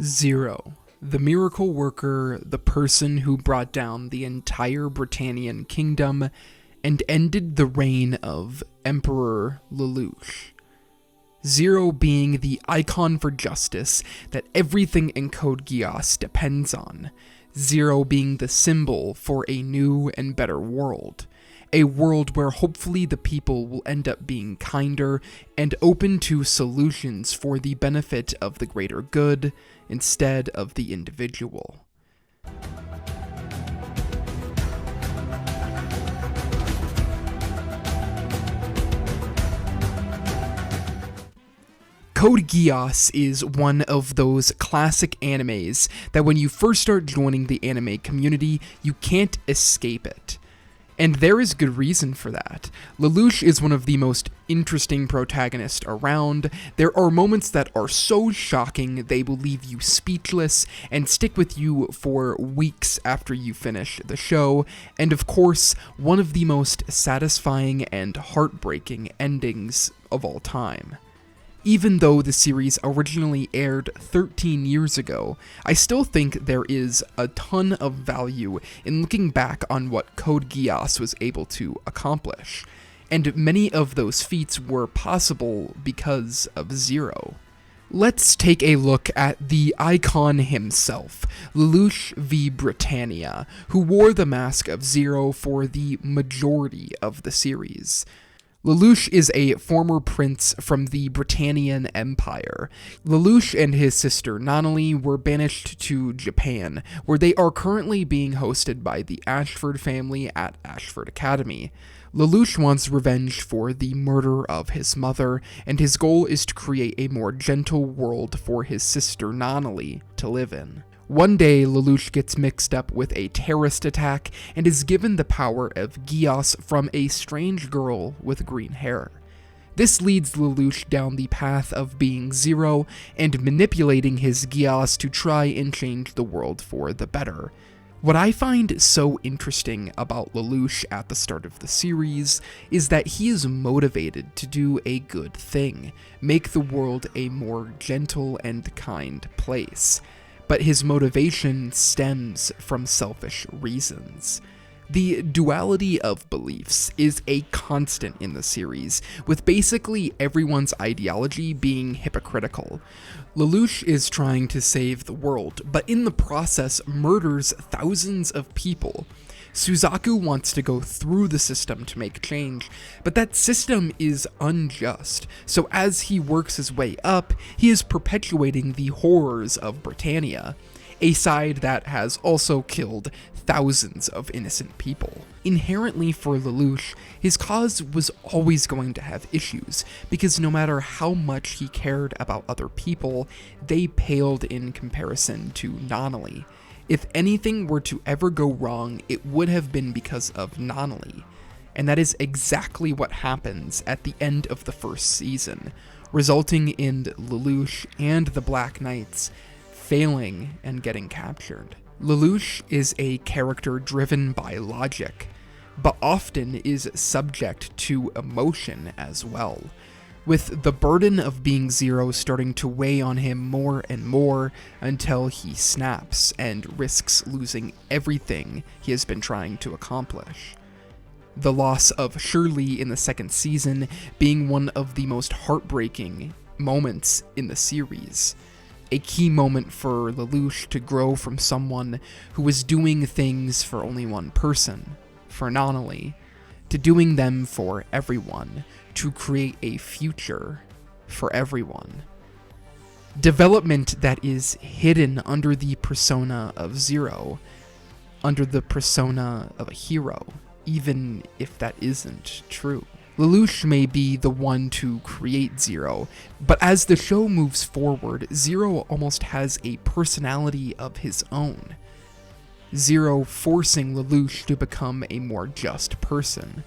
Zero, the miracle worker, the person who brought down the entire Britannian kingdom and ended the reign of Emperor Lelouch. Zero being the icon for justice that everything in Code Geass depends on. Zero being the symbol for a new and better world. A world where hopefully the people will end up being kinder and open to solutions for the benefit of the greater good instead of the individual. Code Geass is one of those classic animes that when you first start joining the anime community, you can't escape it. And there is good reason for that. Lelouch is one of the most interesting protagonists around. There are moments that are so shocking they will leave you speechless and stick with you for weeks after you finish the show. And of course, one of the most satisfying and heartbreaking endings of all time. Even though the series originally aired 13 years ago, I still think there is a ton of value in looking back on what Code Geass was able to accomplish, and many of those feats were possible because of Zero. Let's take a look at the icon himself, Lelouch v. Britannia, who wore the mask of Zero for the majority of the series. Lelouch is a former prince from the Britannian Empire. Lelouch and his sister Nonali were banished to Japan, where they are currently being hosted by the Ashford family at Ashford Academy. Lelouch wants revenge for the murder of his mother, and his goal is to create a more gentle world for his sister Nonali to live in. One day, Lelouch gets mixed up with a terrorist attack and is given the power of Geass from a strange girl with green hair. This leads Lelouch down the path of being Zero and manipulating his Geass to try and change the world for the better. What I find so interesting about Lelouch at the start of the series is that he is motivated to do a good thing, make the world a more gentle and kind place. But his motivation stems from selfish reasons. The duality of beliefs is a constant in the series, with basically everyone's ideology being hypocritical. Lelouch is trying to save the world, but in the process murders thousands of people. Suzaku wants to go through the system to make change, but that system is unjust, so as he works his way up, he is perpetuating the horrors of Britannia, a side that has also killed thousands of innocent people. Inherently for Lelouch, his cause was always going to have issues, because no matter how much he cared about other people, they paled in comparison to Nonali. If anything were to ever go wrong, it would have been because of Nonali. And that is exactly what happens at the end of the first season, resulting in Lelouch and the Black Knights failing and getting captured. Lelouch is a character driven by logic, but often is subject to emotion as well, with the burden of being Zero starting to weigh on him more and more until he snaps and risks losing everything he has been trying to accomplish. The loss of Shirley in the second season being one of the most heartbreaking moments in the series. A key moment for Lelouch to grow from someone who was doing things for only one person, for Nonali, to doing them for everyone, to create a future for everyone. Development that is hidden under the persona of Zero, under the persona of a hero, even if that isn't true. Lelouch may be the one to create Zero, but as the show moves forward, Zero almost has a personality of his own. Zero forcing Lelouch to become a more just person,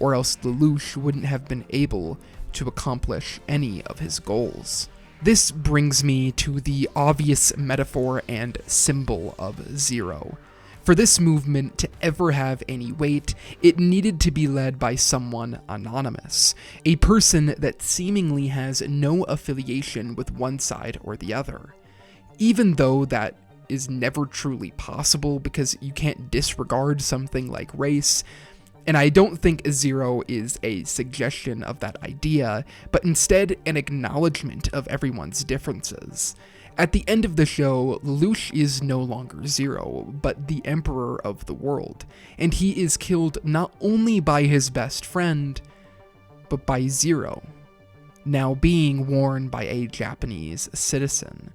or else Lelouch wouldn't have been able to accomplish any of his goals. This brings me to the obvious metaphor and symbol of Zero. For this movement to ever have any weight, it needed to be led by someone anonymous, a person that seemingly has no affiliation with one side or the other. even though that is never truly possible because you can't disregard something like race. And I don't think Zero is a suggestion of that idea, but instead an acknowledgement of everyone's differences. At the end of the show, Lelouch is no longer Zero, but the Emperor of the world, and he is killed not only by his best friend, but by Zero, now being worn by a Japanese citizen.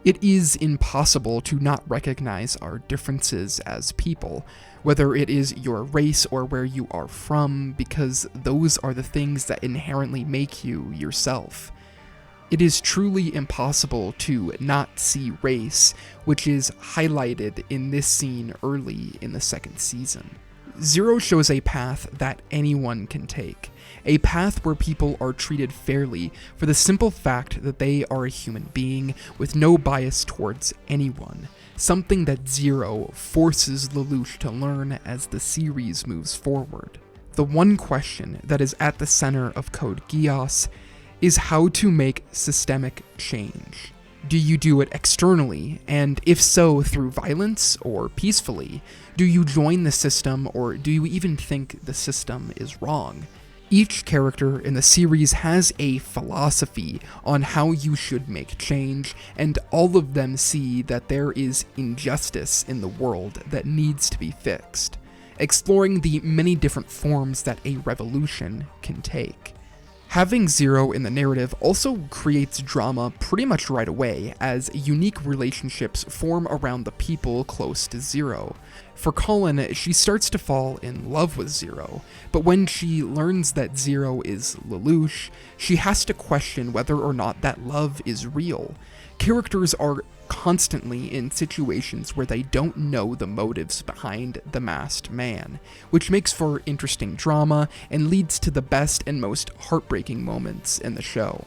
It is impossible to not recognize our differences as people, whether it is your race or where you are from, because those are the things that inherently make you yourself. It is truly impossible to not see race, which is highlighted in this scene early in the second season. Zero shows a path that anyone can take, a path where people are treated fairly for the simple fact that they are a human being with no bias towards anyone, something that Zero forces Lelouch to learn as the series moves forward. The one question that is at the center of Code Geass is how to make systemic change. Do you do it externally, and if so, through violence or peacefully? Do you join the system, or do you even think the system is wrong? Each character in the series has a philosophy on how you should make change, and all of them see that there is injustice in the world that needs to be fixed, exploring the many different forms that a revolution can take. Having Zero in the narrative also creates drama pretty much right away, as unique relationships form around the people close to Zero. For Colin, she starts to fall in love with Zero, but when she learns that Zero is Lelouch, she has to question whether or not that love is real. Characters are constantly in situations where they don't know the motives behind the masked man, which makes for interesting drama and leads to the best and most heartbreaking moments in the show.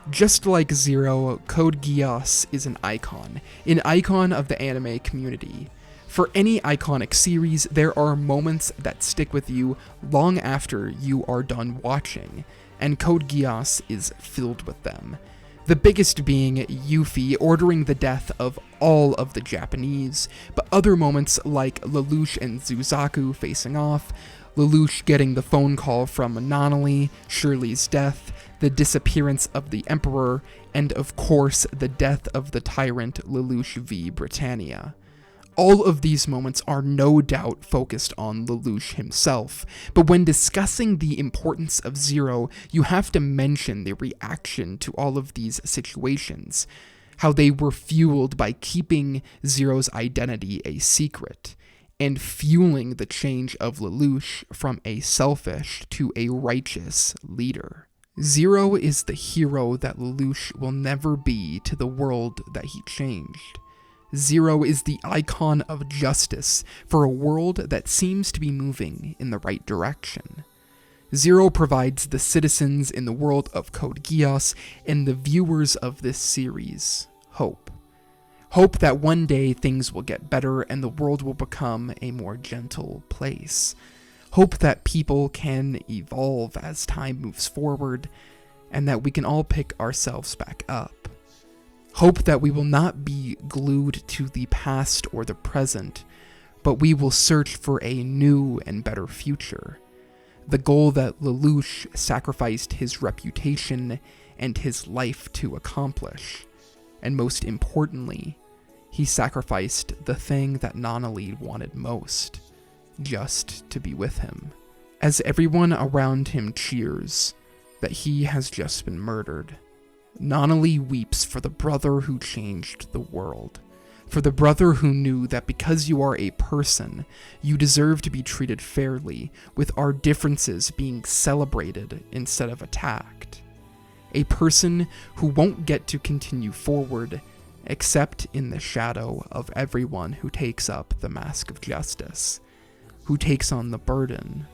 Just like Zero, Code Geass is an icon of the anime community. For any iconic series, there are moments that stick with you long after you are done watching, and Code Geass is filled with them. The biggest being Yuffie ordering the death of all of the Japanese, but other moments like Lelouch and Suzaku facing off, Lelouch getting the phone call from Nonali, Shirley's death, the disappearance of the Emperor, and of course the death of the tyrant Lelouch v. Britannia. All of these moments are no doubt focused on Lelouch himself, but when discussing the importance of Zero, you have to mention the reaction to all of these situations, how they were fueled by keeping Zero's identity a secret, and fueling the change of Lelouch from a selfish to a righteous leader. Zero is the hero that Lelouch will never be to the world that he changed. Zero is the icon of justice for a world that seems to be moving in the right direction. Zero provides the citizens in the world of Code Geass and the viewers of this series hope. Hope that one day things will get better and the world will become a more gentle place. Hope that people can evolve as time moves forward and that we can all pick ourselves back up. Hope that we will not be glued to the past or the present, but we will search for a new and better future. The goal that Lelouch sacrificed his reputation and his life to accomplish. And most importantly, he sacrificed the thing that Nonali wanted most, just to be with him. As everyone around him cheers that he has just been murdered, Nonali weeps for the brother who changed the world, for the brother who knew that because you are a person, you deserve to be treated fairly, with our differences being celebrated instead of attacked. A person who won't get to continue forward, except in the shadow of everyone who takes up the mask of justice, who takes on the burden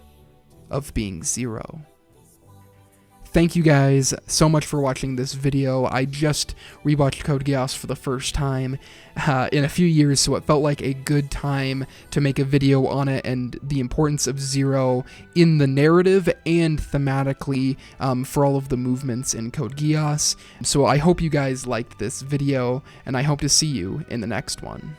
of being Zero. thank you guys so much for watching this video. I just rewatched Code Geass for the first time in a few years, so it felt like a good time to make a video on it and the importance of Zero in the narrative and thematically for all of the movements in Code Geass. So I hope you guys liked this video, and I hope to see you in the next one.